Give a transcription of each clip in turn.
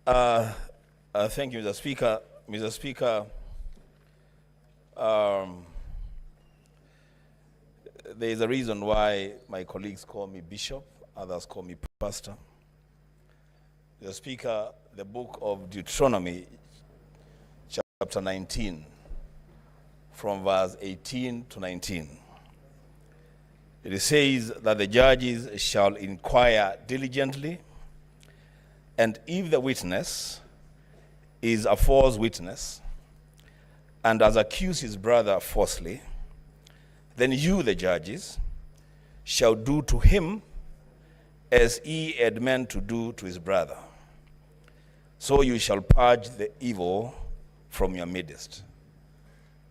Thank you, Mr. Speaker. Mr. Speaker, there is a reason why my colleagues call me Bishop, others call me Pastor. Mr. Speaker, the book of Deuteronomy, chapter 19, from verse 18 to 19. It says that the judges shall inquire diligently, and if the witness is a false witness and has accused his brother falsely, then you, the judges, shall do to him as he had meant to do to his brother. So you shall purge the evil from your midst.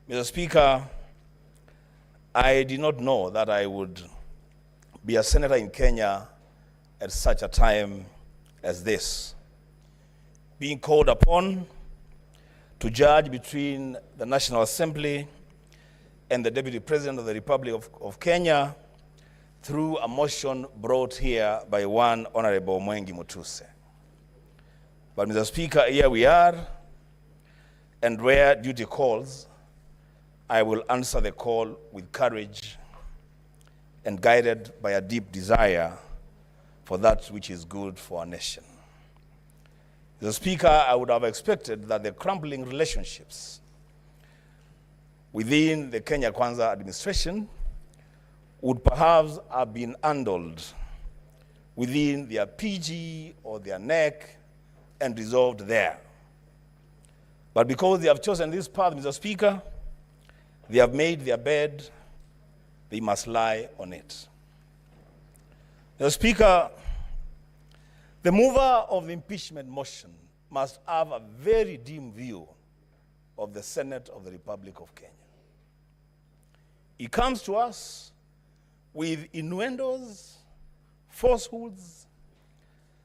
Mr. Speaker, I did not know that I would be a senator in Kenya at such a time as this, being called upon to judge between the National Assembly and the Deputy President of the Republic of Kenya through a motion brought here by one Honorable Mwengi Mutuse. But Mr. Speaker, here we are, and where duty calls, I will answer the call with courage and guided by a deep desire for that which is good for our nation. Mr. Speaker, I would have expected that the crumbling relationships within the Kenya Kwanza administration would perhaps have been handled within their PG or their NEC and resolved there. But because they have chosen this path, Mr. Speaker, they have made their bed, they must lie on it. Mr. Speaker, the mover of the impeachment motion must have a very dim view of the Senate of the Republic of Kenya. He comes to us with innuendos, falsehoods,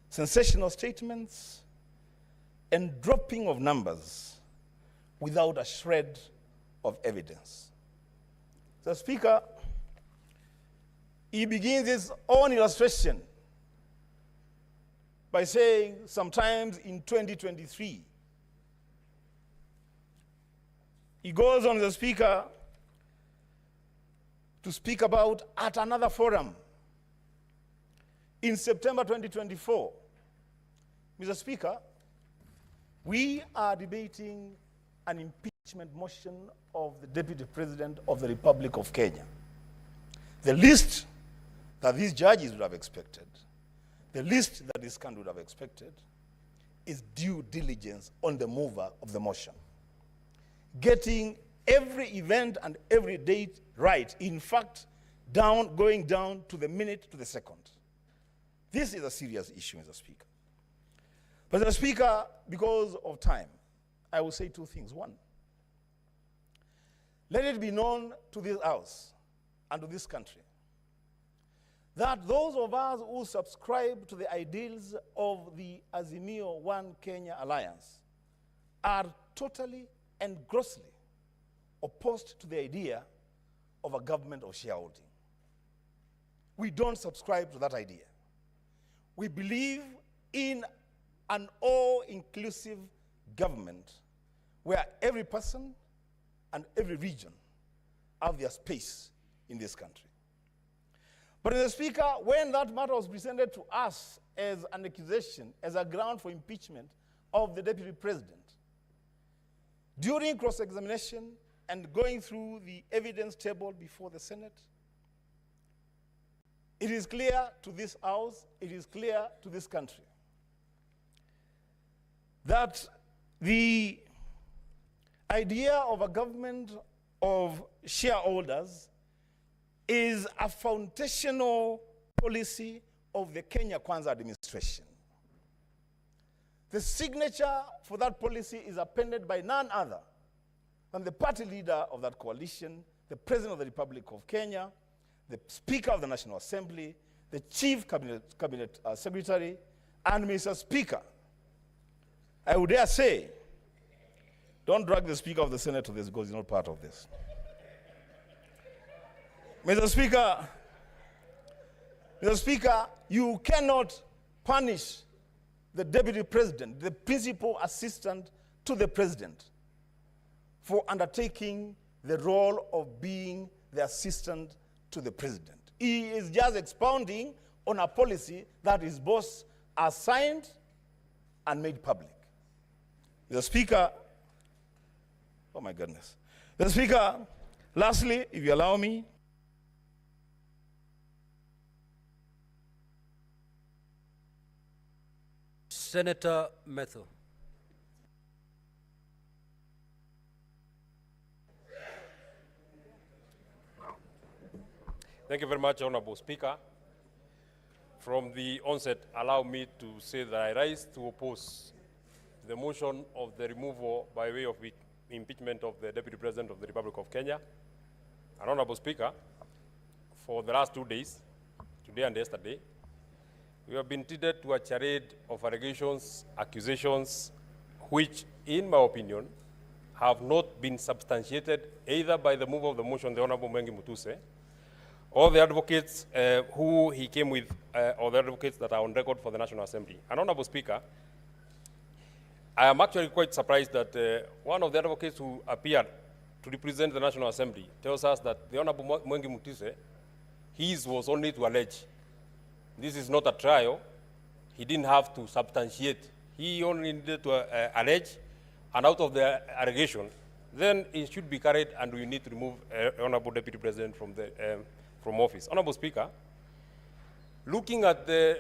sensational statements, and dropping of numbers without a shred of evidence. So, Speaker, he begins his own illustration by saying sometimes in 2023. He goes on, the Speaker, to speak about at another forum in September 2024. Mr. Speaker, we are debating an impeachment motion of the Deputy President of the Republic of Kenya. The least that these judges would have expected, the least that this country would have expected, is due diligence on the mover of the motion. Getting every event and every date right. In fact, going down to the minute, to the second. This is a serious issue, Mr. Speaker. But Mr. Speaker, because of time, I will say two things. One, let it be known to this House and to this country that those of us who subscribe to the ideals of the Azimio One Kenya Alliance are totally and grossly opposed to the idea of a government of shareholding. We don't subscribe to that idea. We believe in an all-inclusive government where every person and every region have their space in this country. But Mr. Speaker, when that matter was presented to us as an accusation, as a ground for impeachment of the Deputy President, during cross-examination and going through the evidence table before the Senate, it is clear to this House, it is clear to this country, that the idea of a government of shareholders is a foundational policy of the Kenya Kwanza administration. The signature for that policy is appended by none other than the party leader of that coalition, the President of the Republic of Kenya, the Speaker of the National Assembly, the Chief Cabinet Secretary, and Mr. Speaker, I would dare say, don't drag the Speaker of the Senate to this because he's not part of this. Mr. Speaker, you cannot punish the deputy president, the principal assistant to the president, for undertaking the role of being the assistant to the president. He is just expounding on a policy that his boss assigned and made public. The Speaker, oh my goodness. The Speaker, lastly, if you allow me, Senator Metho. Thank you very much, Honorable Speaker. From the onset, allow me to say that I rise to oppose the motion of the removal by way of impeachment of the Deputy President of the Republic of Kenya. And Honorable Speaker, for the last 2 days, today and yesterday, we have been treated to a charade of allegations, accusations, which, in my opinion, have not been substantiated either by the mover of the motion, the Honorable Mwengi Mutuse, or the advocates who he came with, or the advocates that are on record for the National Assembly. And Honorable Speaker, I am actually quite surprised that one of the advocates who appeared to represent the National Assembly tells us that the Honorable Mwengi Mutuse, his was only to allege. This is not a trial. He didn't have to substantiate. He only needed to allege, and out of the allegation, then it should be carried, and we need to remove Honorable Deputy President from office. Honorable Speaker, looking at the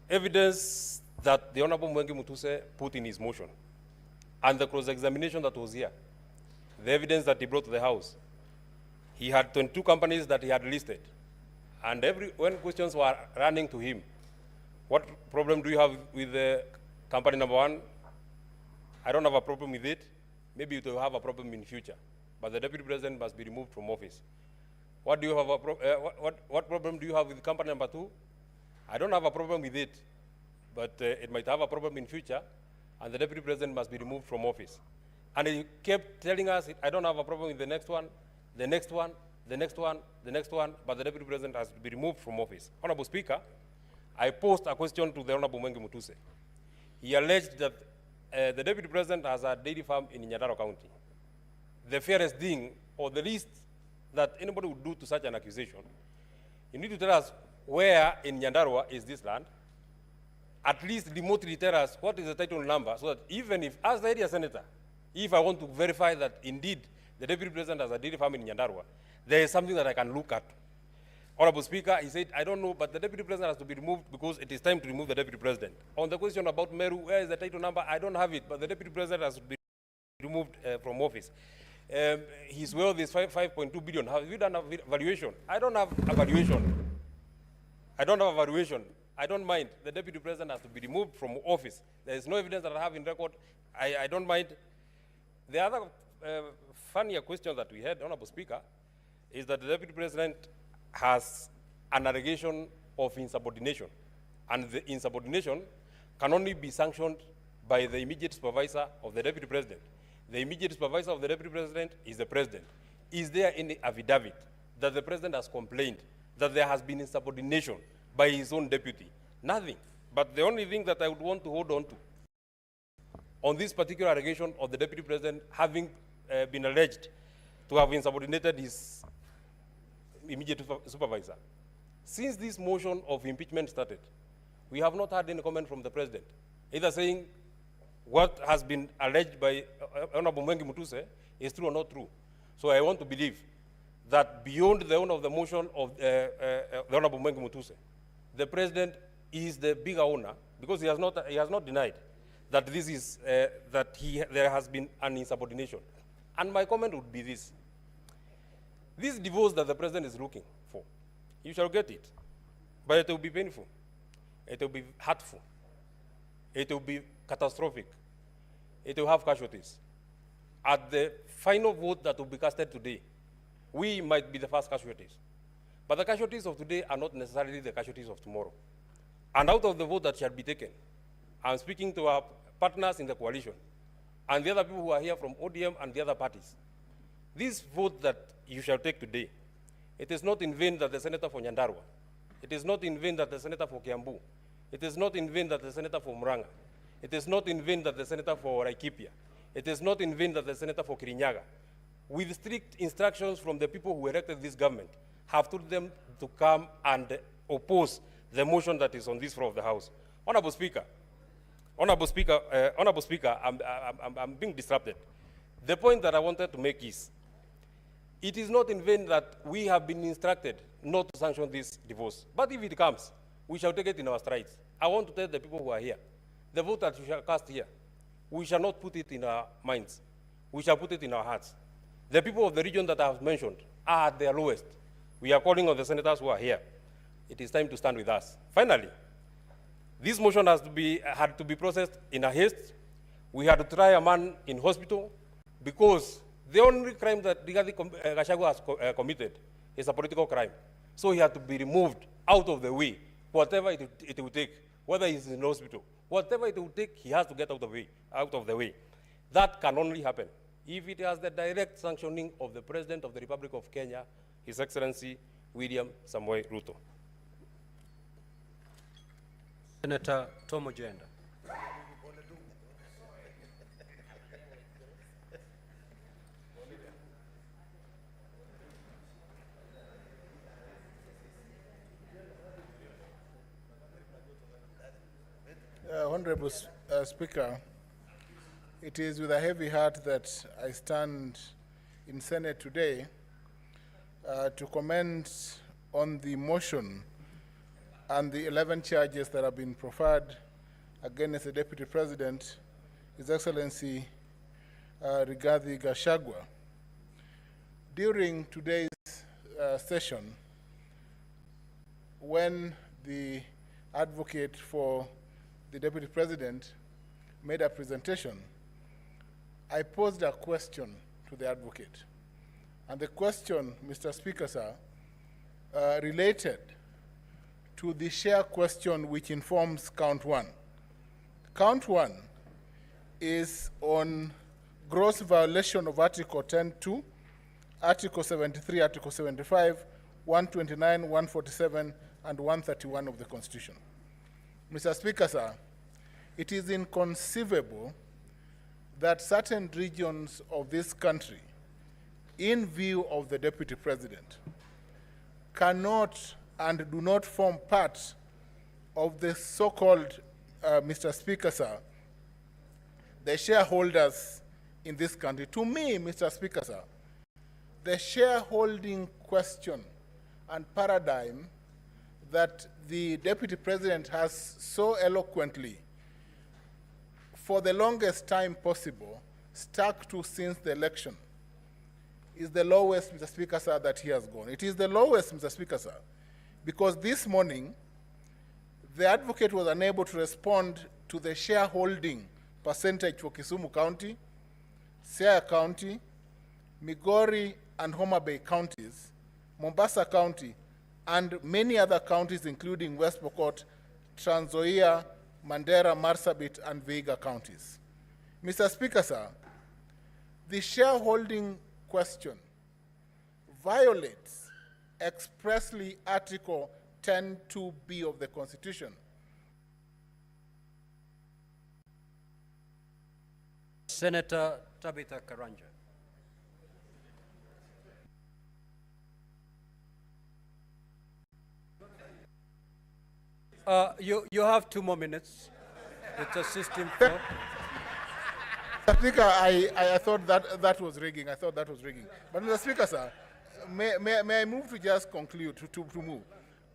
evidence that the Honorable Mwengi Mutuse put in his motion, and the cross-examination that was here, the evidence that he brought to the House, he had 22 companies that he had listed. And when questions were running to him, what problem do you have with the company number one? I don't have a problem with it. Maybe you will have a problem in future. But the Deputy President must be removed from office. What do you have what problem do you have with company number two? I don't have a problem with it, but it might have a problem in future, and the Deputy President must be removed from office. And he kept telling us, I don't have a problem with the next one, the next one, the next one, the next one, but the Deputy President has to be removed from office. Honorable Speaker, I posed a question to the Honorable Mwengi Mutuse. He alleged that the Deputy President has a dairy farm in Nyandarua County. The fairest thing, or the least that anybody would do to such an accusation, you need to tell us where in Nyandarua is this land, at least remotely tell us what is the title number, so that even if, as the area senator, if I want to verify that indeed the Deputy President has a dairy farm in Nyandarua, there is something that I can look at. Honorable Speaker, he said, I don't know, but the Deputy President has to be removed because it is time to remove the Deputy President. On the question about Meru, where is the title number? I don't have it, but the Deputy President has to be removed from office. His wealth is 5.2 billion. Have you done a valuation? I don't have a valuation. I don't have a valuation. I don't mind. The Deputy President has to be removed from office. There is no evidence that I have in record. I don't mind. The other funnier question that we had, Honorable Speaker, is that the Deputy President has an allegation of insubordination. And the insubordination can only be sanctioned by the immediate supervisor of the Deputy President. The immediate supervisor of the Deputy President is the President. Is there any affidavit that the President has complained that there has been insubordination by his own deputy? Nothing. But the only thing that I would want to hold on to, on this particular allegation of the Deputy President having been alleged to have insubordinated his immediate supervisor. Since this motion of impeachment started, we have not had any comment from the President, either saying what has been alleged by Honorable Mwengi Mutuse is true or not true. So I want to believe that beyond the owner of the motion of the Honorable Mwengi Mutuse, the President is the bigger owner, because he has not denied that this is there has been an insubordination. And my comment would be this: this divorce that the President is looking for, you shall get it, but it will be painful, it will be hurtful, it will be catastrophic, it will have casualties. At the final vote that will be casted today, we might be the first casualties. But the casualties of today are not necessarily the casualties of tomorrow. And out of the vote that shall be taken, I'm speaking to our partners in the coalition and the other people who are here from ODM and the other parties. This vote that you shall take today, it is not in vain that the senator for Nyandarua, it is not in vain that the senator for Kiambu, It is not in vain that the senator for Muranga. It is not in vain that the senator for Laikipia. It is not in vain that the senator for Kirinyaga, with strict instructions from the people who elected this government, have told them to come and oppose the motion that is on this floor of the House. Honorable Speaker, I'm being disrupted. The point that I wanted to make is, it is not in vain that we have been instructed not to sanction this divorce. But if it comes, we shall take it in our strides. I want to tell the people who are here, the vote that we shall cast here, we shall not put it in our minds. We shall put it in our hearts. The people of the region that I have mentioned are at their lowest. We are calling on the senators who are here. It is time to stand with us. Finally, this motion had to be processed in a haste. We had to try a man in hospital because the only crime that Rigathi Gachagua has committed is a political crime. So he had to be removed out of the way, whatever it will take, whether he's in hospital, whatever it will take, he has to get out of the way. That can only happen if it has the direct sanctioning of the President of the Republic of Kenya, His Excellency William Samoei Ruto. Senator Tom Ojenda. Honorable Speaker, it is with a heavy heart that I stand in Senate today to comment on the motion and the 11 charges that have been proffered against the Deputy President, His Excellency Rigathi Gachagua. During today's session, when the advocate for the Deputy President made a presentation, I posed a question to the advocate. And the question, Mr. Speaker, sir, related to the share question which informs count one. Count one is on gross violation of Article 10.2, Article 73, Article 75, 129, 147, and 131 of the Constitution. Mr. Speaker, sir, it is inconceivable that certain regions of this country, in view of the Deputy President, cannot and do not form part of the so-called, Mr. Speaker, sir, the shareholders in this country. To me, Mr. Speaker, sir, the shareholding question and paradigm that the Deputy President has so eloquently, for the longest time possible, stuck to since the election, is the lowest, Mr. Speaker, sir, that he has gone. It is the lowest, Mr. Speaker, sir, because this morning, the advocate was unable to respond to the shareholding percentage for Kisumu County, Siaya County, Migori and Homa Bay counties, Mombasa County, and many other counties, including West Pokot, Trans Nzoia, Mandera, Marsabit, and Vihiga counties. Mr. Speaker, sir, the shareholding question violates expressly Article 10.2b of the Constitution. Senator Tabitha Karanja. You have 2 more minutes. It's a system floor. Mr. Speaker, I thought that was rigging. I thought that was rigging. But Mr. Speaker, sir, may I move to just conclude, to move?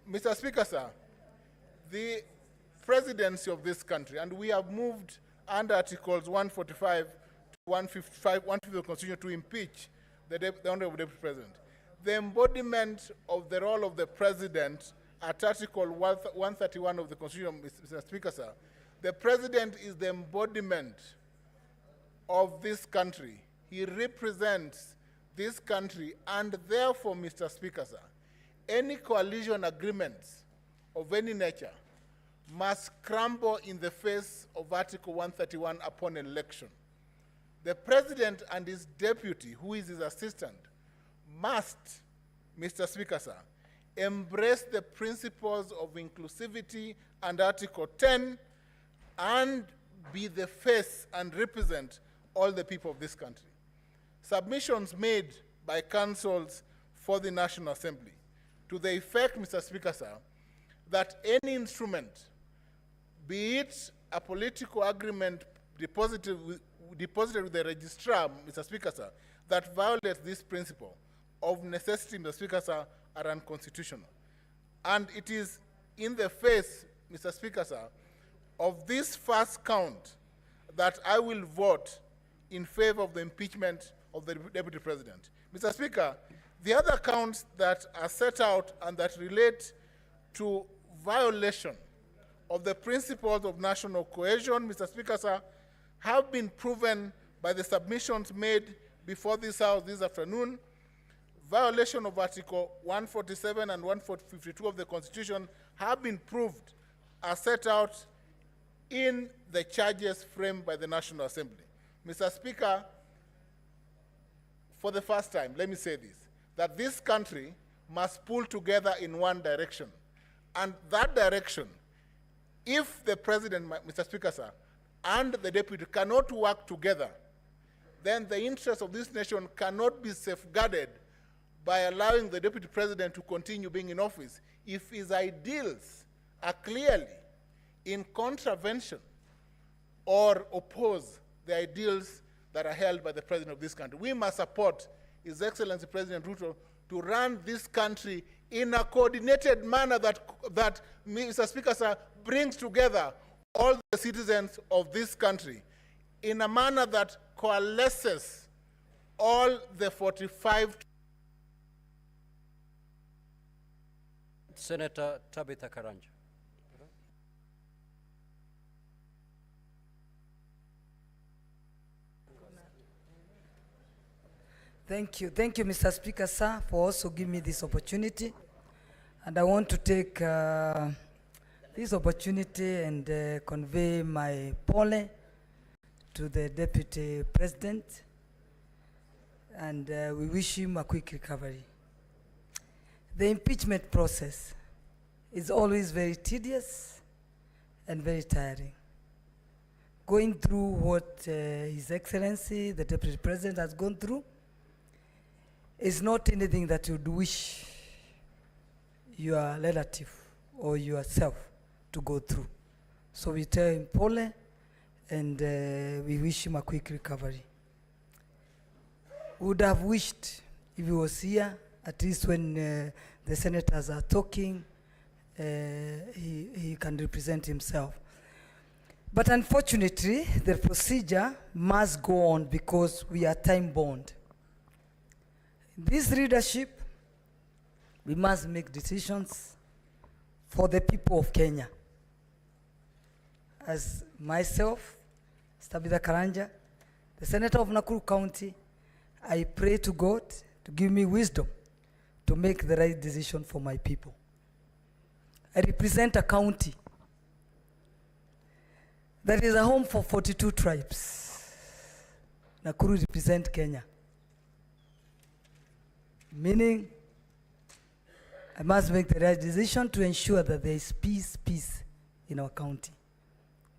Mr. Speaker, sir, the presidency of this country, and we have moved under Articles 145 to 155 of the Constitution to impeach the Honorable Deputy President. The embodiment of the role of the President at Article 131 of the Constitution, Mr. Speaker, sir, the President is the embodiment of this country. He represents this country, and therefore, Mr. Speaker, sir, any coalition agreements of any nature must crumble in the face of Article 131 upon election. The President and his deputy, who is his assistant, must, Mr. Speaker, sir, embrace the principles of inclusivity and Article 10, and be the face and represent all the people of this country. Submissions made by councils for the National Assembly to the effect, Mr. Speaker, sir, that any instrument, be it a political agreement deposited with the registrar, Mr. Speaker, sir, that violates this principle of necessity, Mr. Speaker, sir, are unconstitutional. And it is in the face, Mr. Speaker, sir, of this first count that I will vote in favor of the impeachment of the Deputy President. Mr. Speaker, the other counts that are set out and that relate to violation of the principles of national cohesion, Mr. Speaker, sir, have been proven by the submissions made before this House this afternoon. Violation of Article 147 and 152 of the Constitution have been proved as set out in the charges framed by the National Assembly. Mr. Speaker, for the first time, let me say this, that this country must pull together in one direction. And that direction, if the President, Mr. Speaker, sir, and the Deputy cannot work together, then the interests of this nation cannot be safeguarded by allowing the Deputy President to continue being in office if his ideals are clearly in contravention or oppose the ideals that are held by the President of this country. We must support His Excellency President Ruto to run this country in a coordinated manner that Mr. Speaker, sir, brings together all the citizens of this country in a manner that coalesces all the 45. Senator Tabitha Karanja. Thank you, Mr. Speaker, sir, for also giving me this opportunity. And I want to take this opportunity and convey my pole to the Deputy President, and we wish him a quick recovery. The impeachment process is always very tedious and very tiring. Going through what His Excellency, the Deputy President, has gone through is not anything that you'd wish your relative or yourself to go through. So we tell him pole, and we wish him a quick recovery. Would have wished if he was here, at least when the senators are talking, he can represent himself. But unfortunately, the procedure must go on because we are time-bound. This leadership, we must make decisions for the people of Kenya. As myself, Tabitha Karanja, the Senator of Nakuru County, I pray to God to give me wisdom to make the right decision for my people. I represent a county that is a home for 42 tribes. Nakuru represents Kenya. Meaning, I must make the right decision to ensure that there is peace in our county.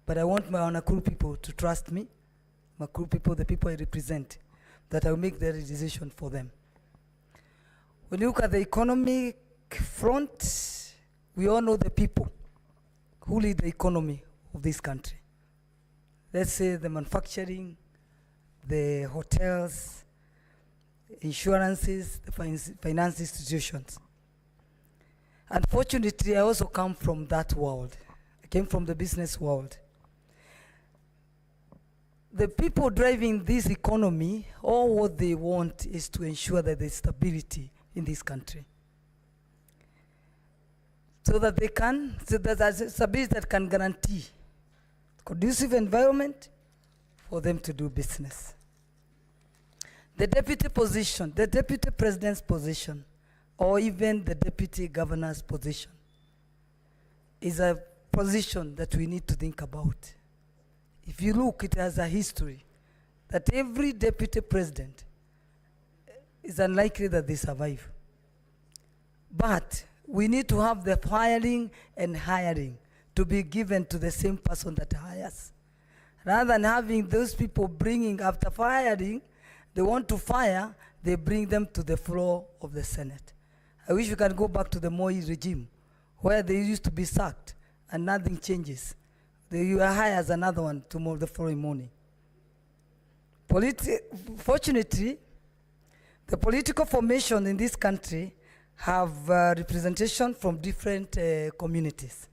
But I want my Nakuru people to trust me, Nakuru people, the people I represent, that I will make the right decision for them. When you look at the economic front, we all know the people who lead the economy of this country. Let's say the manufacturing, the hotels, insurances, the finance institutions. Unfortunately, I also come from that world. I came from the business world. The people driving this economy, all what they want is to ensure that there's stability in this country. So that there's stability that can guarantee conducive environment for them to do business. The deputy position, the deputy president's position, or even the deputy governor's position is a position that we need to think about. If you look, it has a history that every deputy president is unlikely that they survive. But we need to have the firing and hiring to be given to the same person that hires. Rather than having those people bringing, after firing, they want to fire, they bring them to the floor of the Senate. I wish we can go back to the Moi regime, where they used to be sacked and nothing changes. You hire as another one tomorrow, the following morning. Fortunately, the political formation in this country have representation from different communities.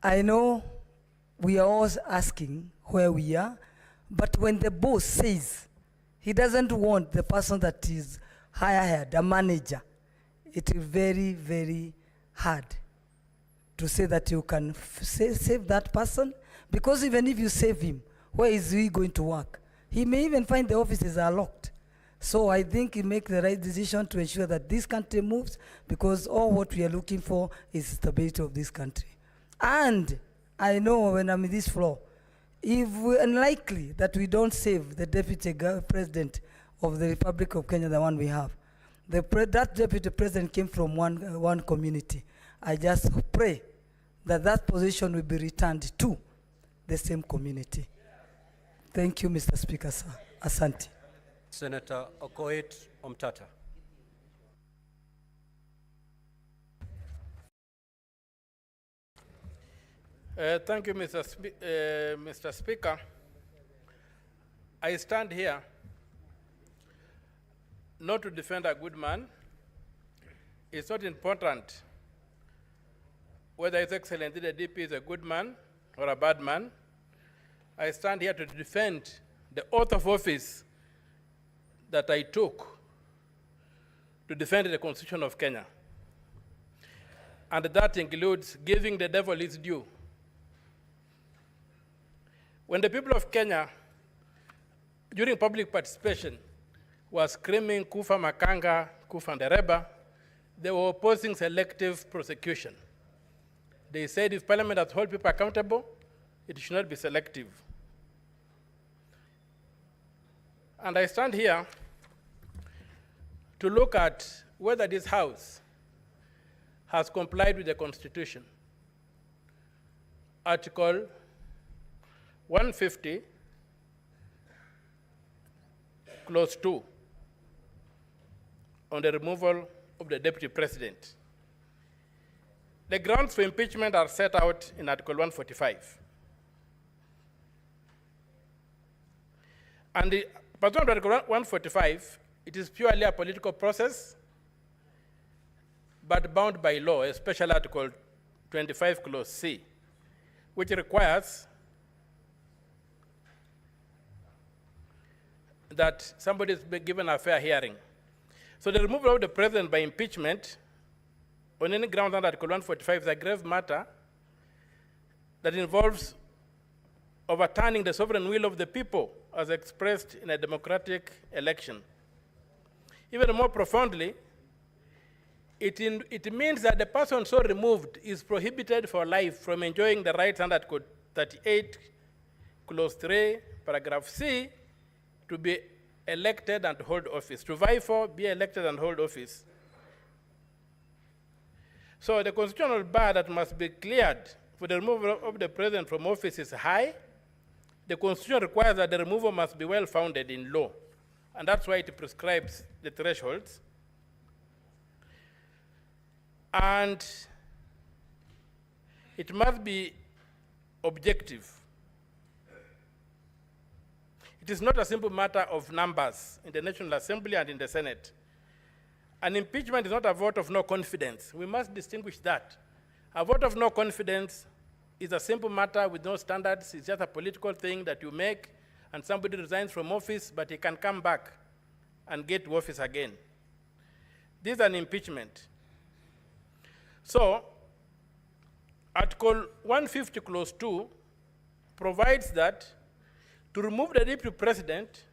I know we are all asking where we are, but when the boss says he doesn't want the person that is hired, a manager, it is very, very hard to say that you can save that person, because even if you save him, where is he going to work? He may even find the offices are locked. So I think he make the right decision to ensure that this country moves, because all what we are looking for is stability of this country. And I know when I'm in this floor, if we're unlikely that we don't save the deputy president of the Republic of Kenya, the one we have, that deputy president came from one community. I just pray that that position will be returned to the same community. Thank you, Mr. Speaker, sir. Asante. Senator Okoit Omtata. Thank you, Mr. Speaker. I stand here not to defend a good man. It's not important whether His Excellency the DP is a good man or a bad man. I stand here to defend the oath of office that I took to defend the Constitution of Kenya. And that includes giving the devil his due. When the people of Kenya, during public participation, were screaming Kufa Makanga, Kufa Ndereba, they were opposing selective prosecution. They said if Parliament has to hold people accountable, it should not be selective. And I stand here to look at whether this House has complied with the Constitution. Article 150, Clause 2, on the removal of the Deputy President. The grounds for impeachment are set out in Article 145. And pursuant to Article 145, it is purely a political process, but bound by law, especially Article 25, Clause C, which requires that somebody is given a fair hearing. So the removal of the president by impeachment on any ground under Article 145 is a grave matter that involves overturning the sovereign will of the people as expressed in a democratic election. Even more profoundly, it means that the person so removed is prohibited for life from enjoying the rights under Article 38, Clause 3, Paragraph C, to be elected and hold office, to vie for, be elected and hold office. So the constitutional bar that must be cleared for the removal of the president from office is high. The Constitution requires that the removal must be well-founded in law, and that's why it prescribes the thresholds. And it must be objective. It is not a simple matter of numbers in the National Assembly and in the Senate. An impeachment is not a vote of no confidence. We must distinguish that. A vote of no confidence is a simple matter with no standards. It's just a political thing that you make, and somebody resigns from office, but he can come back and get to office again. This is an impeachment. So, Article 150, Clause 2 provides that to remove the deputy president,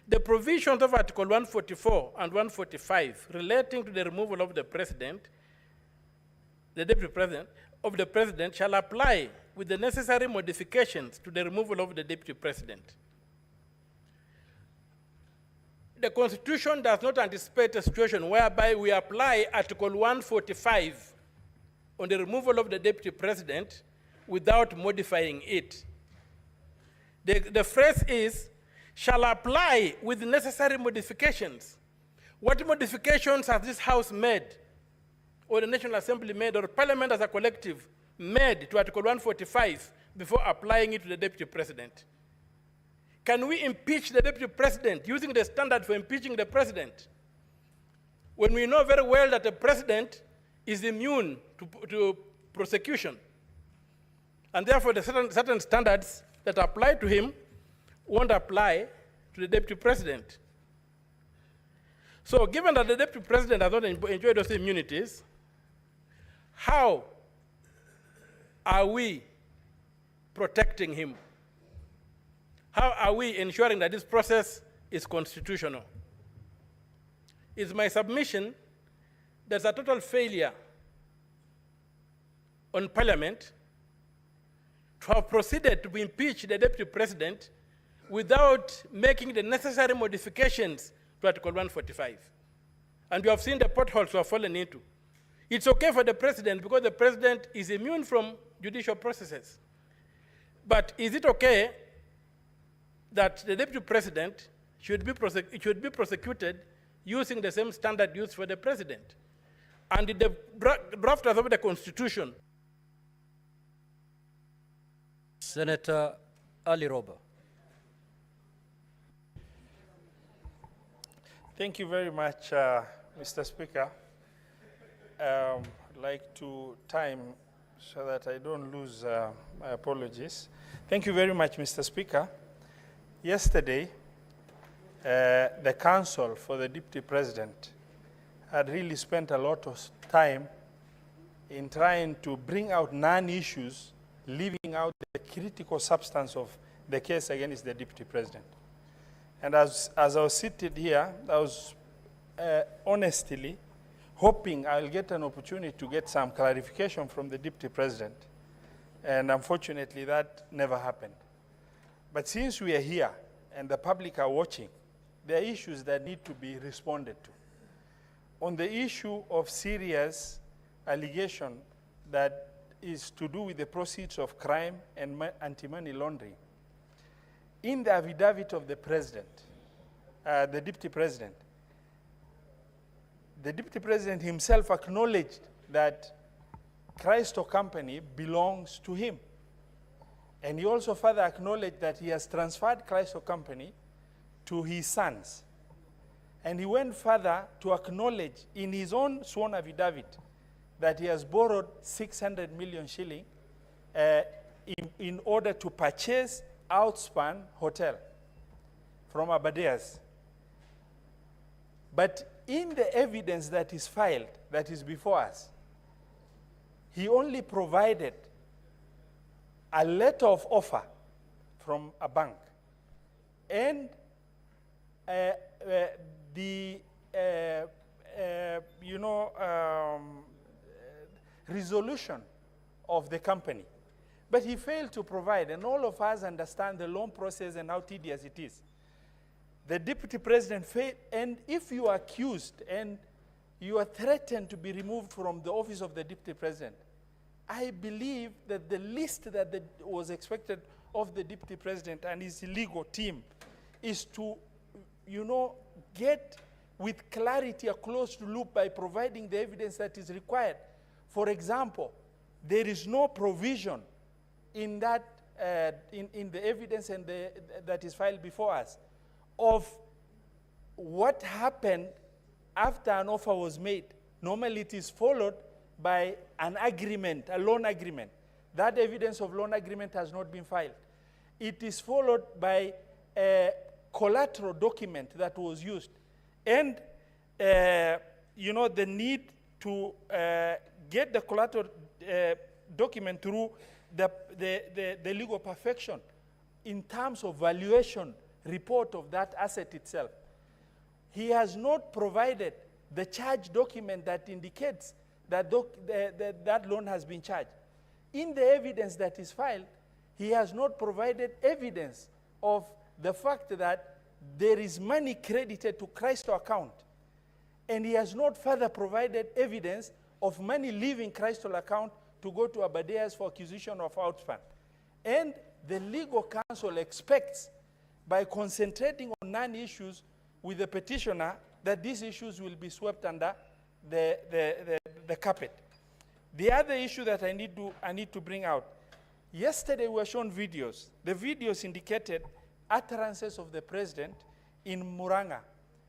the provisions of Article 144 and 145 relating to the removal of the president, the deputy president, of the president shall apply with the necessary modifications to the removal of the deputy president. the Constitution does not anticipate a situation whereby we apply Article 145 on the removal of the Deputy President without modifying it. The phrase is, shall apply with necessary modifications. What modifications has this House made, or the National Assembly made, or Parliament as a collective made to Article 145 before applying it to the Deputy President? Can we impeach the Deputy President using the standard for impeaching the President when we know very well that the President is immune to prosecution? And therefore, the certain standards that apply to him won't apply to the Deputy President. So given that the Deputy President has not enjoyed those immunities, how are we protecting him? How are we ensuring that this process is constitutional? It's my submission there's a total failure on Parliament to have proceeded to impeach the Deputy President without making the necessary modifications to Article 145. And you have seen the potholes we have fallen into. It's okay for the President because the President is immune from judicial processes. But is it okay that the Deputy President should be prosecuted using the same standard used for the President? And the drafters of the Constitution. Senator Ali Roba. Thank you very much, Mr. Speaker. I'd like to time so that I don't lose my apologies. Thank you very much, Mr. Speaker. Yesterday, the Council for the Deputy President had really spent a lot of time in trying to bring out non-issues, leaving out the critical substance of the case against the Deputy President. And as I was seated here, I was honestly hoping I'll get an opportunity to get some clarification from the Deputy President. And unfortunately, that never happened. But since we are here and the public are watching, there are issues that need to be responded to. On the issue of serious allegation that is to do with the proceeds of crime and anti-money laundering, in the affidavit of the President, the Deputy President himself acknowledged that Christo Company belongs to him. And he also further acknowledged that he has transferred Christo Company to his sons. And he went further to acknowledge in his own sworn affidavit that he has borrowed 600 million shilling in order to purchase Outspan Hotel from Abadeas. But in the evidence that is filed, that is before us, he only provided a letter of offer from a bank and resolution of the company. But he failed to provide, and all of us understand the loan process and how tedious it is. The Deputy President failed, and if you are accused and you are threatened to be removed from the office of the Deputy President, I believe that the least that was expected of the Deputy President and his legal team is to, get with clarity a closed loop by providing the evidence that is required. For example, there is no provision in that in the evidence and that is filed before us of what happened after an offer was made. Normally it is followed by an agreement, a loan agreement. That evidence of loan agreement has not been filed. It is followed by a collateral document that was used. And, the need to get the collateral document through the legal perfection in terms of valuation report of that asset itself. He has not provided the charge document that indicates that that loan has been charged. In the evidence that is filed, he has not provided evidence of the fact that there is money credited to Christo account, and he has not further provided evidence of money leaving Christo account to go to Abadeas for acquisition of outfund. And the legal counsel expects, by concentrating on non-issues with the petitioner, that these issues will be swept under the carpet. The other issue that I need to bring out, yesterday we were shown videos. The videos indicated utterances of the president in Muranga,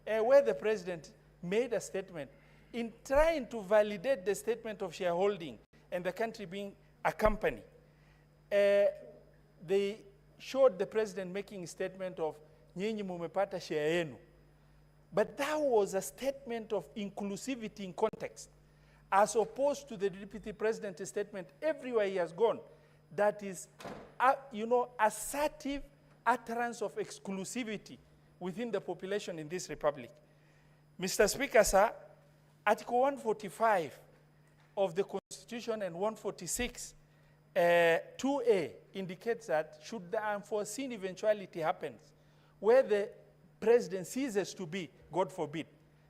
where the president made a statement in trying to validate the statement of shareholding and the country being a company. They showed the president making a statement of nyinyi mumepata share yenu. But that was a statement of inclusivity in context, as opposed to the deputy president's statement everywhere he has gone, that is, assertive utterance of exclusivity within the population in this republic. Mr. Speaker, sir, Article 145 of the Constitution and 146, 2A indicates that should the unforeseen eventuality happens, where the president ceases to be, God forbid,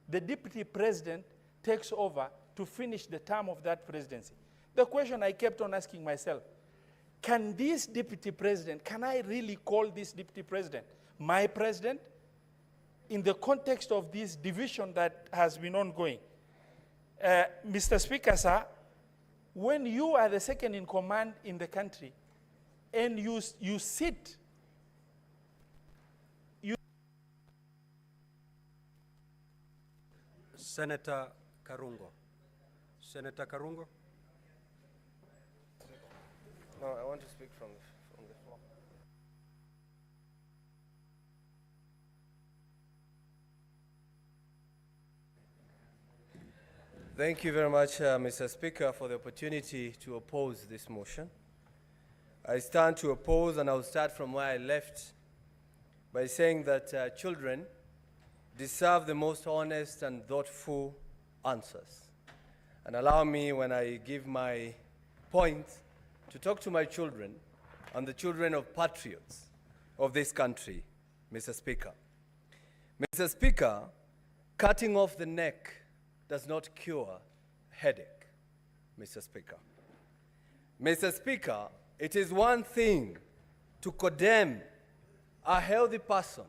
the deputy president takes over to finish the term of that presidency. The question I kept on asking myself, can this deputy president, can I really call this deputy president my president in the context of this division that has been ongoing? Mr. Speaker, sir, when you are the second in command in the country and you sit, Senator Karungo. Senator Karungo. No, I want to speak from the floor. Thank you very much, Mr. Speaker, for the opportunity to oppose this motion. I stand to oppose, and I'll start from where I left by saying that children deserve the most honest and thoughtful answers. And allow me, when I give my point, to talk to my children and the children of patriots of this country, Mr. Speaker. Mr. Speaker, cutting off the neck does not cure headache, Mr. Speaker. Mr. Speaker, it is one thing to condemn a healthy person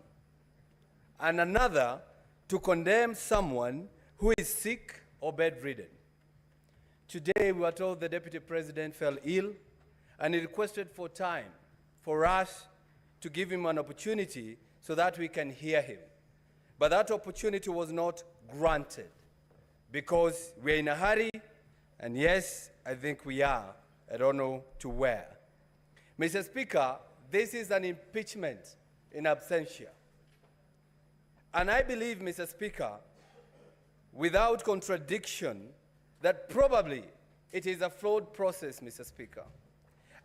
and another to condemn someone who is sick or bedridden. Today, we were told the Deputy President fell ill, and he requested for time for us to give him an opportunity so that we can hear him. But that opportunity was not granted because we're in a hurry, and yes, I think we are. I don't know to where. Mr. Speaker, this is an impeachment in absentia. And I believe, Mr. Speaker, without contradiction, that probably it is a flawed process, Mr. Speaker.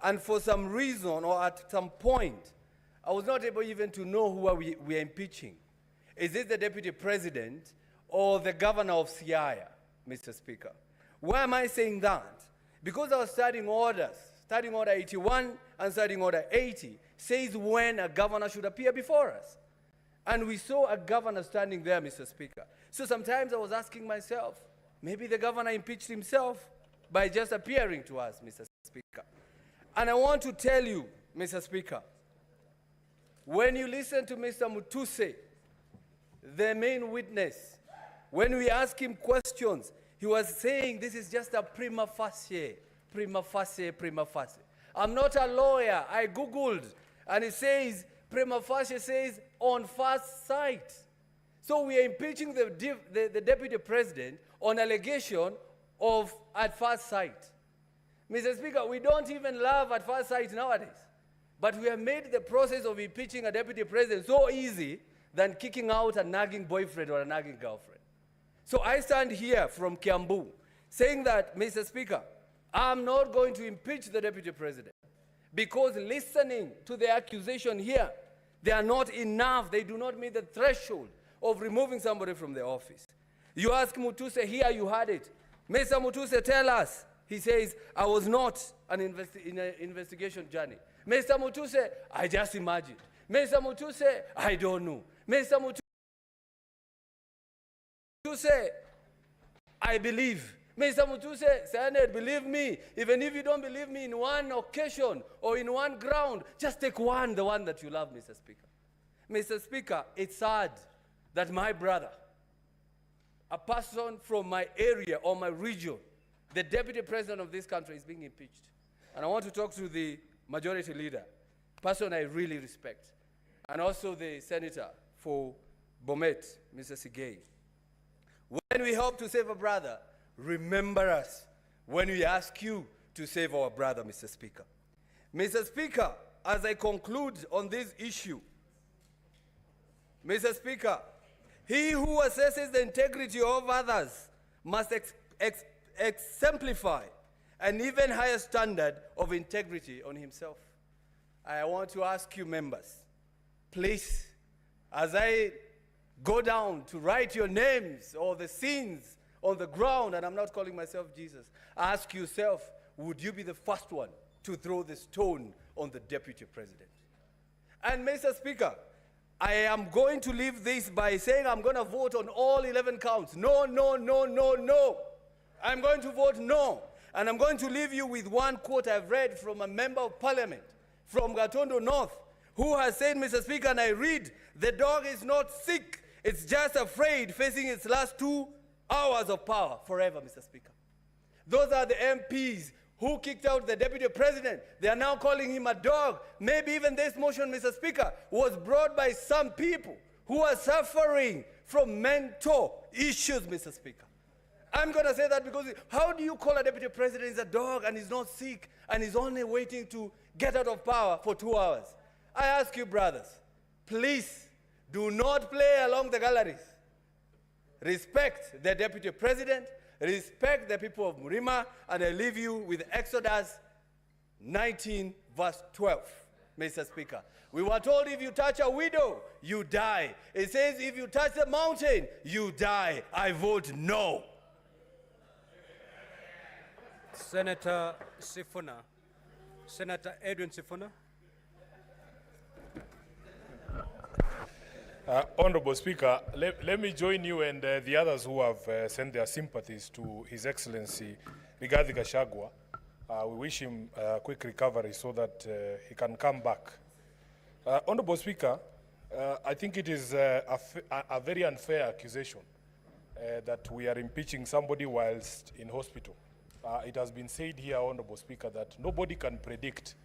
And for some reason or at some point, I was not able even to know who we are impeaching. Is it the Deputy President or the Governor of Siaya, Mr. Speaker? Why am I saying that? Because our standing orders, Standing Order 81 and Standing Order 80, says when a governor should appear before us. And we saw a governor standing there, Mr. Speaker. So sometimes I was asking myself, maybe the governor impeached himself by just appearing to us, Mr. Speaker. And I want to tell you, Mr. Speaker, when you listen to Mr. Mutuse, the main witness, when we ask him questions, he was saying this is just a prima facie, prima facie, prima facie. I'm not a lawyer. I Googled, and it says, prima facie says on first sight. So we are impeaching the Deputy President on allegation of at first sight. Mr. Speaker, we don't even love at first sight nowadays. But we have made the process of impeaching a Deputy President so easy than kicking out a nagging boyfriend or a nagging girlfriend. So I stand here from Kiambu saying that, Mr. Speaker, I'm not going to impeach the Deputy President because listening to the accusation here, they are not enough. They do not meet the threshold of removing somebody from the office. You ask Mutuse here, you had it. Mr. Mutuse, tell us. He says, I was not in an investigation journey. Mr. Mutuse, I just imagined. Mr. Mutuse, I don't know. Mr. Mutuse, I believe. Mr. Mutuse, Senate, believe me. Even if you don't believe me in one occasion or in one ground, just take one, the one that you love, Mr. Speaker. Mr. Speaker, it's sad that my brother, a person from my area or my region, the deputy president of this country, is being impeached. And I want to talk to the majority leader, person I really respect, and also the senator for Bomet, Mr. E.G.H. When we hope to save a brother, remember us when we ask you to save our brother, Mr. Speaker. Mr. Speaker, as I conclude on this issue, Mr. Speaker, he who assesses the integrity of others must exemplify an even higher standard of integrity on himself. I want to ask you members, please, as I go down to write your names or the sins on the ground, and I'm not calling myself Jesus, ask yourself, would you be the first one to throw the stone on the deputy president? And Mr. Speaker, I am going to leave this by saying I'm going to vote on all 11 counts. No, no, no, no, no. I'm going to vote no. And I'm going to leave you with one quote I've read from a member of parliament from Gatondo North, who has said, Mr. Speaker, and I read, the dog is not sick, it's just afraid, facing its last 2 hours of power forever, Mr. Speaker. Those are the MPs who kicked out the deputy president. They are now calling him a dog. Maybe even this motion, Mr. Speaker, was brought by some people who are suffering from mental issues, Mr. Speaker. I'm going to say that because how do you call a deputy president is a dog and he's not sick and he's only waiting to get out of power for 2 hours? I ask you, brothers, please do not play along the galleries. Respect the deputy president, respect the people of Murima, and I leave you with Exodus 19, verse 12, Mr. Speaker. We were told if you touch a widow, you die. It says if you touch the mountain, you die. I vote no. Senator Sifuna. Senator Edwin Sifuna. Honorable Speaker, let me join you and the others who have sent their sympathies to His Excellency Rigathi Gachagua. We wish him a quick recovery so that he can come back. Honorable Speaker, I think it is a very unfair accusation that we are impeaching somebody whilst in hospital. It has been said here, Honorable Speaker, that nobody can predict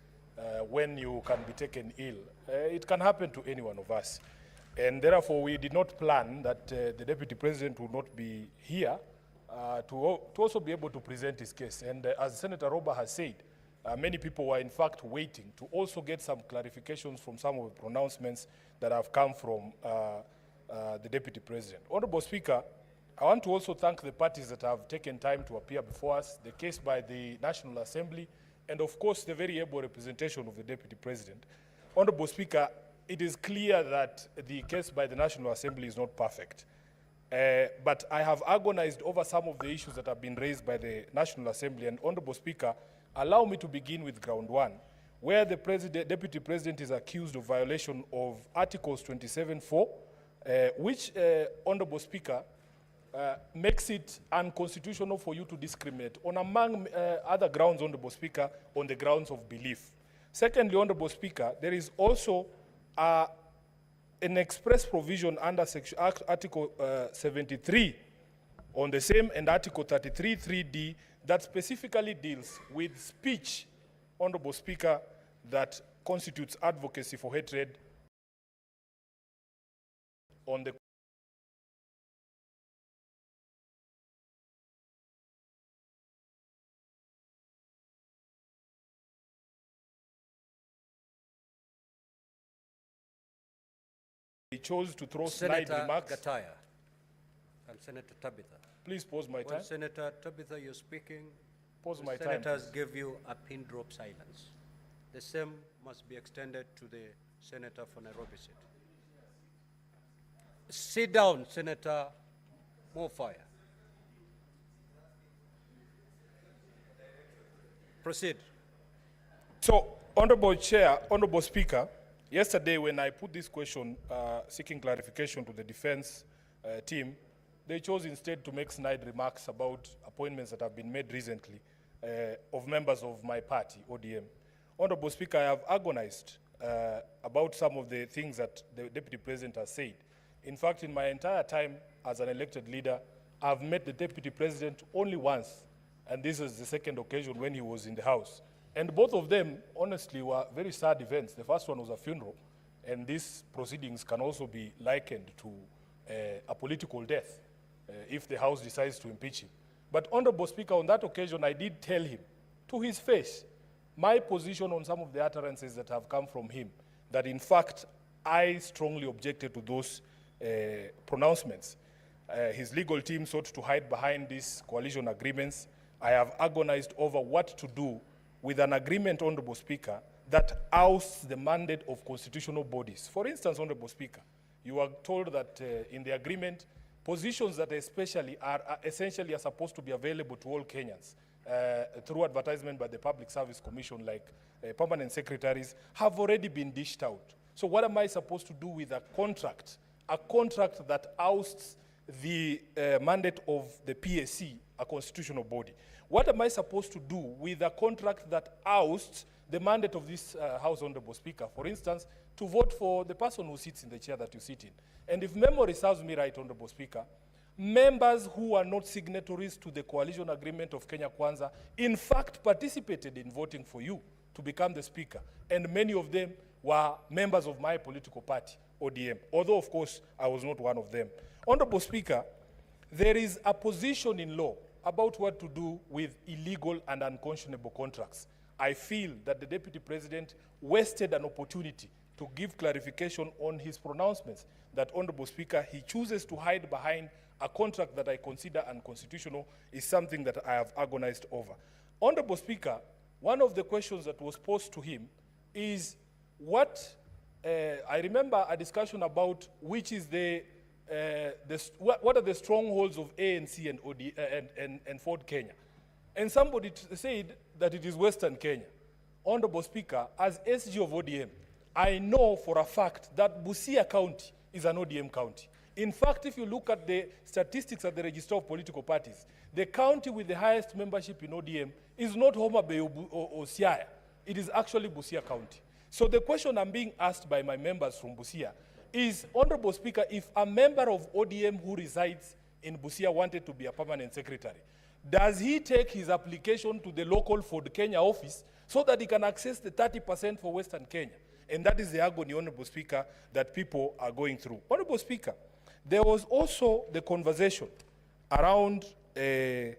when you can be taken ill. It can happen to any one of us. And therefore, we did not plan that the Deputy President would not be here to also be able to present his case. And as Senator Roba has said, many people were in fact waiting to also get some clarifications from some of the pronouncements that have come from the Deputy President. Honorable Speaker, I want to also thank the parties that have taken time to appear before us, the case by the National Assembly, and of course the very able representation of the Deputy President. Honorable Speaker, it is clear that the case by the National Assembly is not perfect. But I have agonized over some of the issues that have been raised by the National Assembly. And Honorable Speaker, allow me to begin with ground one, where the Deputy President is accused of violation of Articles 27(4), which, Honorable Speaker, makes it unconstitutional for you to discriminate on, among other grounds, Honorable Speaker, on the grounds of belief. Secondly, Honorable Speaker, there is also an express provision under Article 73 on the same and Article 33(3)(d) that specifically deals with speech, Honorable Speaker, that constitutes advocacy for hatred on the He chose to throw snide remarks. Senator Gataya and Senator Tabitha. Please pause my time. When Senator Tabitha, you're speaking, Pause my time. senators give you a pin drop silence. The same must be extended to the senator for Nairobi City. Sit down, Senator Mofire. Proceed. So, Honorable Chair, Honorable Speaker, Yesterday, when I put this question seeking clarification to the defense team, they chose instead to make snide remarks about appointments that have been made recently of members of my party, ODM. Honorable Speaker, I have agonized about some of the things that the Deputy President has said. In fact, in my entire time as an elected leader, I've met the Deputy President only once, and this is the second occasion when he was in the House. And both of them, honestly, were very sad events. The first one was a funeral, and these proceedings can also be likened to a political death if the House decides to impeach him. But, Honorable Speaker, on that occasion, I did tell him to his face my position on some of the utterances that have come from him, that in fact, I strongly objected to those pronouncements. His legal team sought to hide behind these coalition agreements. I have agonized over what to do with an agreement, Honorable Speaker, that ousts the mandate of constitutional bodies. For instance, Honorable Speaker, you are told that in the agreement, positions that essentially are supposed to be available to all Kenyans through advertisement by the Public Service Commission, like permanent secretaries, have already been dished out. So what am I supposed to do with a contract that ousts the mandate of the PSC, a constitutional body? What am I supposed to do with a contract that ousts the mandate of this House, Honorable Speaker? For instance, to vote for the person who sits in the chair that you sit in. And if memory serves me right, Honorable Speaker, members who are not signatories to the coalition agreement of Kenya Kwanza, in fact, participated in voting for you to become the Speaker. And many of them were members of my political party, ODM, although, of course, I was not one of them. Honorable Speaker, there is a position in law about what to do with illegal and unconscionable contracts. I feel that the Deputy President wasted an opportunity to give clarification on his pronouncements that, Honorable Speaker, he chooses to hide behind a contract that I consider unconstitutional is something that I have agonized over. Honorable Speaker, one of the questions that was posed to him is what, I remember a discussion about which is what are the strongholds of ANC and Ford Kenya. And somebody said that it is Western Kenya. Honorable Speaker, as SG of ODM, I know for a fact that Busia County is an ODM county. In fact, if you look at the statistics at the Register of Political Parties, the county with the highest membership in ODM is not Homa Bay or Siaya. It is actually Busia County. So the question I'm being asked by my members from Busia is, Honorable Speaker, if a member of ODM who resides in Busia wanted to be a permanent secretary, does he take his application to the local Ford Kenya office so that he can access the 30% for Western Kenya? And that is the agony, Honorable Speaker, that people are going through. Honorable Speaker, there was also the conversation around the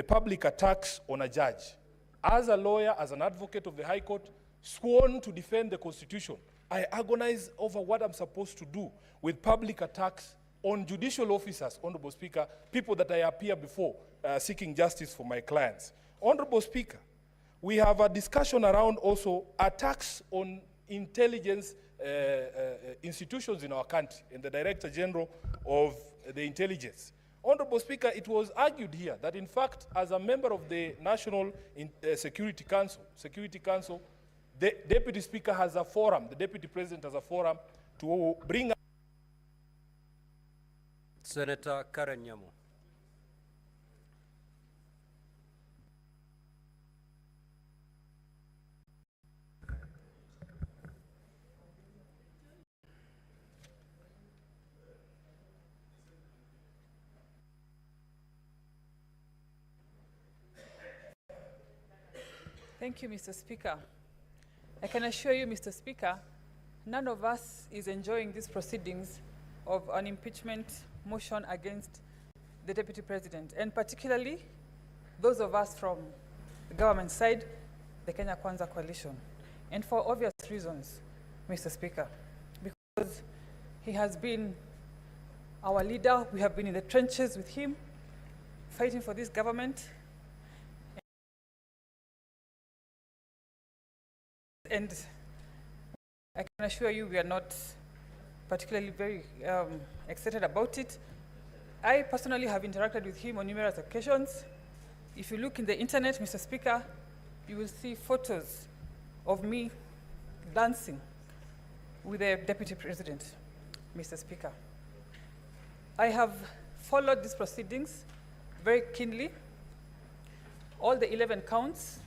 public attacks on a judge. As a lawyer, as an advocate of the High Court, sworn to defend the Constitution, I agonize over what I'm supposed to do with public attacks on judicial officers, Honorable Speaker, people that I appear before seeking justice for my clients. Honorable Speaker, we have a discussion around also attacks on intelligence institutions in our country and the Director General of the Intelligence. Honorable Speaker, it was argued here that in fact, as a member of the National Security Council, the Deputy Speaker has a forum, the Deputy President has a forum to bring up. Senator Karen Nyamu. Thank you, Mr. Speaker. I can assure you, Mr. Speaker, none of us is enjoying these proceedings of an impeachment motion against the Deputy President, and particularly those of us from the government side, the Kenya Kwanza coalition, and for obvious reasons, Mr. Speaker, because he has been our leader. We have been in the trenches with him, fighting for this government. And I can assure you we are not particularly very excited about it. I personally have interacted with him on numerous occasions. If you look in the internet, Mr. Speaker, you will see photos of me dancing with the Deputy President, Mr. Speaker. I have followed these proceedings very keenly, all the 11 counts.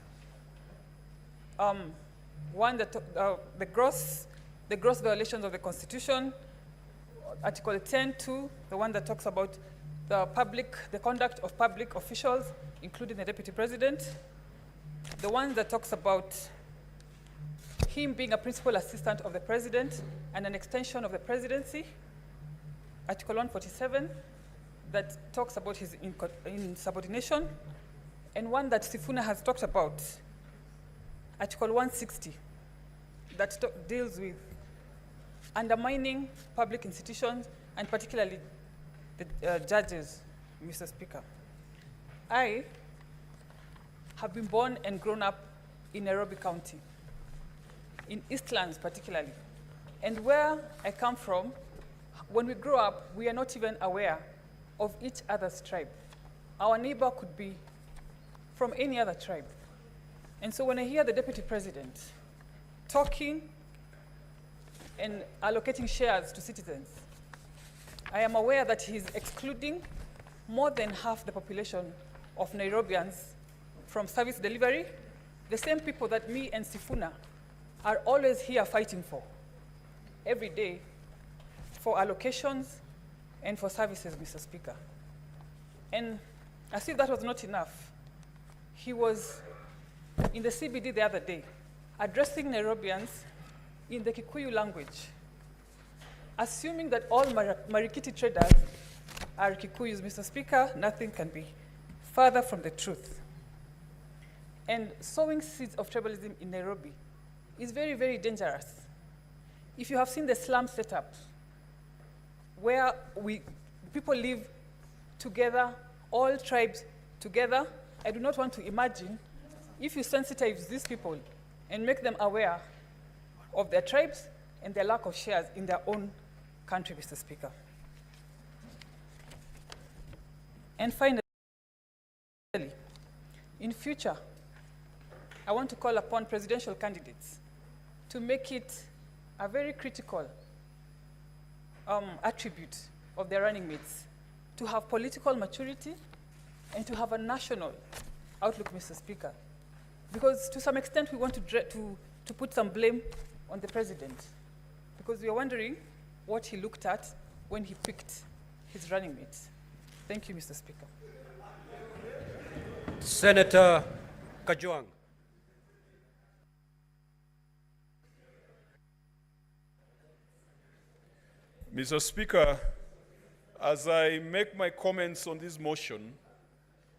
One, the gross violations of the Constitution, Article 10.2, the one that talks about the conduct of public officials, including the Deputy President. The one that talks about him being a principal assistant of the President and an extension of the presidency. Article 147, that talks about his insubordination. And one that Sifuna has talked about, Article 160, that deals with undermining public institutions, and particularly the judges, Mr. Speaker. I have been born and grown up in Nairobi County, in Eastlands particularly. And where I come from, when we grow up, we are not even aware of each other's tribe. Our neighbor could be from any other tribe. And so when I hear the Deputy President talking and allocating shares to citizens, I am aware that he's excluding more than half the population of Nairobians from service delivery, the same people that me and Sifuna are always here fighting for, every day, for allocations and for services, Mr. Speaker. And as if that was not enough, he was in the CBD the other day, addressing Nairobians in the Kikuyu language, assuming that all Marikiti traders are Kikuyus, Mr. Speaker. Nothing can be further from the truth. And sowing seeds of tribalism in Nairobi is very, very dangerous. If you have seen the slum setup, where people live together, all tribes together, I do not want to imagine if you sensitize these people and make them aware of their tribes and their lack of shares in their own country, Mr. Speaker. And finally, in future, I want to call upon presidential candidates to make it a very critical attribute of their running mates, to have political maturity and to have a national outlook, Mr. Speaker. Because to some extent, we want to put some blame on the president, because we are wondering what he looked at when he picked his running mates. Thank you, Mr. Speaker. Senator Kajwang. Mr. Speaker, as I make my comments on this motion,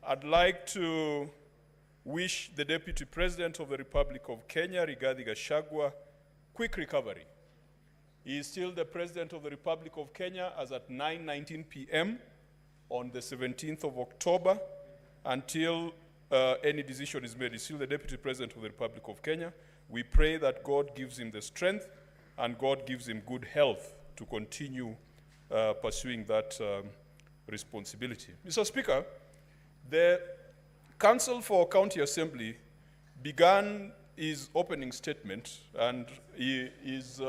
I'd like to wish the Deputy President of the Republic of Kenya, Rigathi Gachagua, quick recovery. He is still the President of the Republic of Kenya as at 9:19 p.m. on the 17th of October until any decision is made. He's still the Deputy President of the Republic of Kenya. We pray that God gives him the strength and God gives him good health to continue pursuing that responsibility. Mr. Speaker, the Council for County Assembly began his opening statement, and he is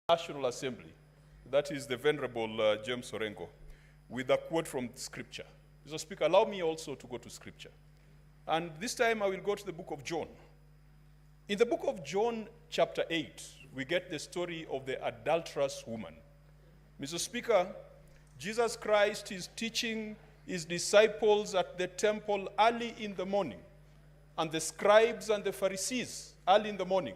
National Assembly, that is the Venerable James Orengo, with a quote from Scripture. Mr. Speaker, allow me also to go to Scripture. And this time I will go to the book of John. In the book of John, chapter 8, we get the story of the adulterous woman. Mr. Speaker, Jesus Christ is teaching his disciples at the temple early in the morning, and the scribes and the Pharisees early in the morning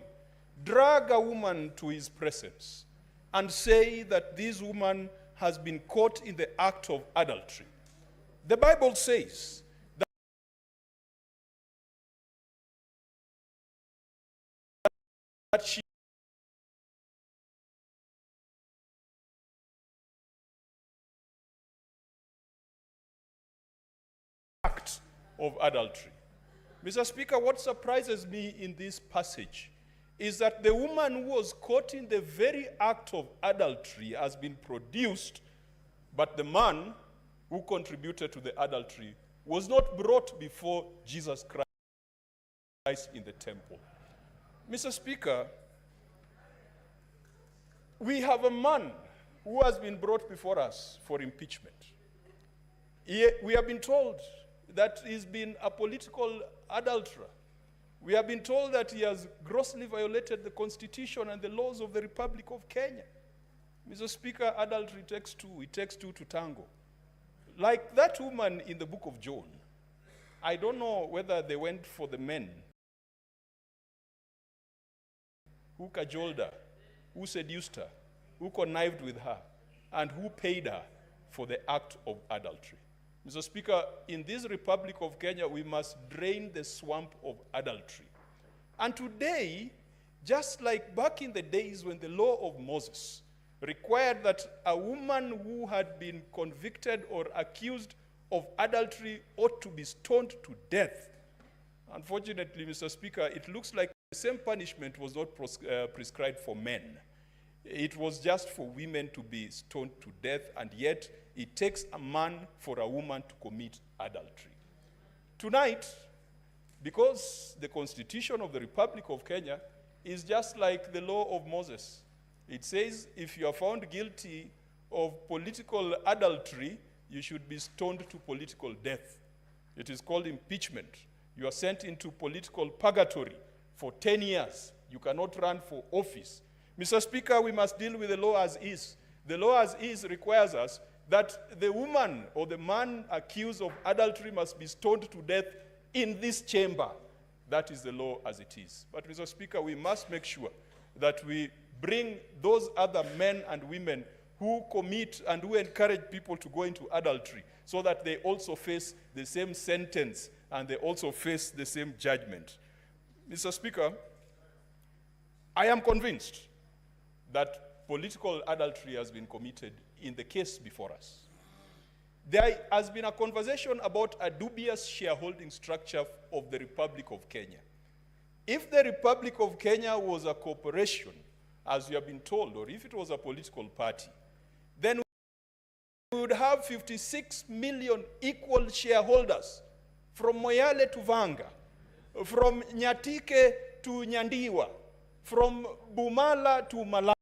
drag a woman to his presence and say that this woman has been caught in the act of adultery. The Bible says that she act of adultery. Mr. Speaker, what surprises me in this passage is that the woman who was caught in the very act of adultery has been produced, but the man who contributed to the adultery was not brought before Jesus Christ in the temple. Mr. Speaker, we have a man who has been brought before us for impeachment. We have been told that he's been a political adulterer. We have been told that he has grossly violated the Constitution and the laws of the Republic of Kenya. Mr. Speaker, adultery takes two. It takes two to tango. Like that woman in the book of John, I don't know whether they went for the men who cajoled her, who seduced her, who connived with her, and who paid her for the act of adultery. Mr. Speaker, in this Republic of Kenya, we must drain the swamp of adultery. And today, just like back in the days when the law of Moses required that a woman who had been convicted or accused of adultery ought to be stoned to death. Unfortunately, Mr. Speaker, it looks like the same punishment was not prescribed for men. It was just for women to be stoned to death, and yet it takes a man for a woman to commit adultery. Tonight, because the Constitution of the Republic of Kenya is just like the law of Moses, it says if you are found guilty of political adultery, you should be stoned to political death. It is called impeachment. You are sent into political purgatory for 10 years. You cannot run for office. Mr. Speaker, we must deal with the law as is. The law as is requires us that the woman or the man accused of adultery must be stoned to death in this chamber. That is the law as it is. But Mr. Speaker, we must make sure that we bring those other men and women who commit and who encourage people to go into adultery so that they also face the same sentence and they also face the same judgment. Mr. Speaker, I am convinced that political adultery has been committed in the case before us. There has been a conversation about a dubious shareholding structure of the Republic of Kenya. If the Republic of Kenya was a corporation, as we have been told, or if it was a political party, then we would have 56 million equal shareholders from Moyale to Vanga, from Nyatike to Nyandiwa, from Bumala to Malaba.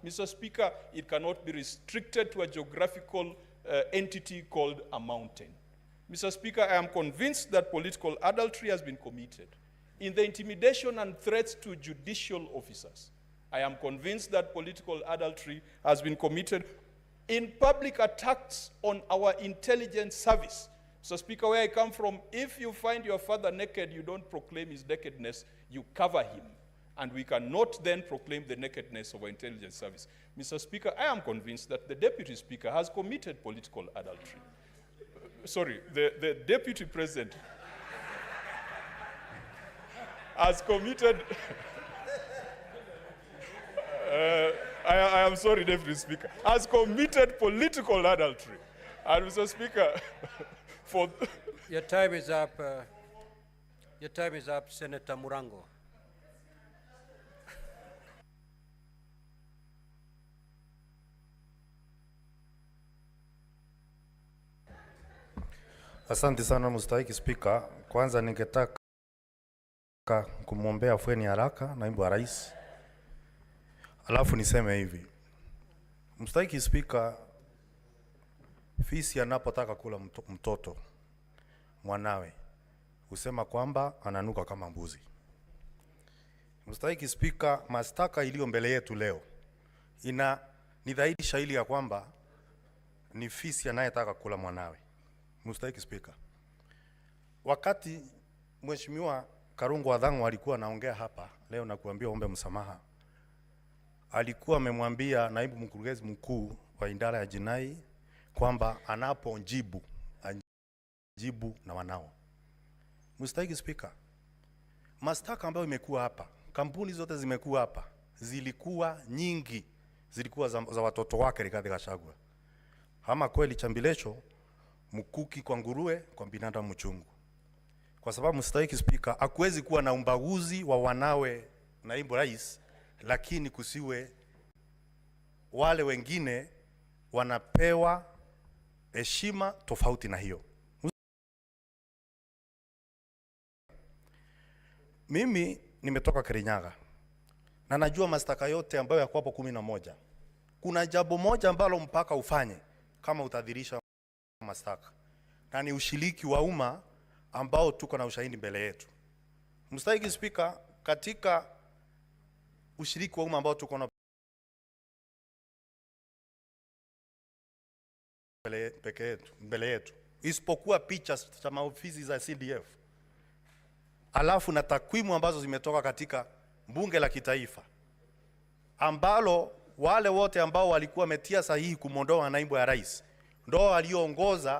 Mr. Speaker, it cannot be restricted to a geographical entity called a mountain. Mr. Speaker, I am convinced that political adultery has been committed in the intimidation and threats to judicial officers. I am convinced that political adultery has been committed in public attacks on our intelligence service. Mr. Speaker, where I come from, if you find your father naked, you don't proclaim his nakedness, you cover him. And we cannot then proclaim the nakedness of our intelligence service. Mr. Speaker, I am convinced that the Deputy Speaker has committed political adultery. Sorry, the Deputy President has committed... I am sorry, Deputy Speaker, has committed political adultery. And Mr. Speaker, for... Your time is up. Your time is up, Senator Murango. Asante sana mstahiki Spika. Kwanza ningetaka kumwombea afueni haraka naibu wa rais. Alafu niseme hivi. Mstahiki Spika, fisi anapotaka kula mtoto mwanawe husema kwamba ananuka kama mbuzi. Mstahiki Spika, mashtaka iliyo mbele yetu leo ni dhahiri shahiri ya kwamba ni fisi anayetaka kula mwanawe. Mstahiki Spika, wakati Mheshimiwa Karungu Wadhangu alikuwa anaongea hapa leo na kuambia ombe msamaha, alikuwa amemwambia naibu mkurugenzi mkuu wa idara ya jinai kwamba anapojibu ajibu na wanao. Mstahiki Spika, mashtaka ambayo imekuwa hapa, kampuni zote zimekuwa hapa, zilikuwa nyingi, zilikuwa za watoto wake Rigathi Gachagua. Ama kweli chambilecho mkuki kwa nguruwe, kwa binadamu mchungu. Kwa sababu mstahiki Spika, hakuwezi kuwa na ubaguzi wa wanawe naibu rais, lakini kusiwe wale wengine wanapewa heshima tofauti na hiyo. Mimi nimetoka Kirinyaga na najua mashtaka yote ambayo yako hapo 11. Kuna jambo moja ambalo mpaka ufanye kama utadhirisha mashtaka, na ni ushiriki wa umma ambao tuko na ushahidi mbele yetu. Mstahiki Spika, katika ushiriki wa umma ambao tuko na mbele yetu, isipokuwa picha za maofisi za CDF, alafu na takwimu ambazo zimetoka katika bunge la kitaifa, ambalo wale wote ambao walikuwa wametia sahihi kumondoa naibu ya rais ndio walioongoza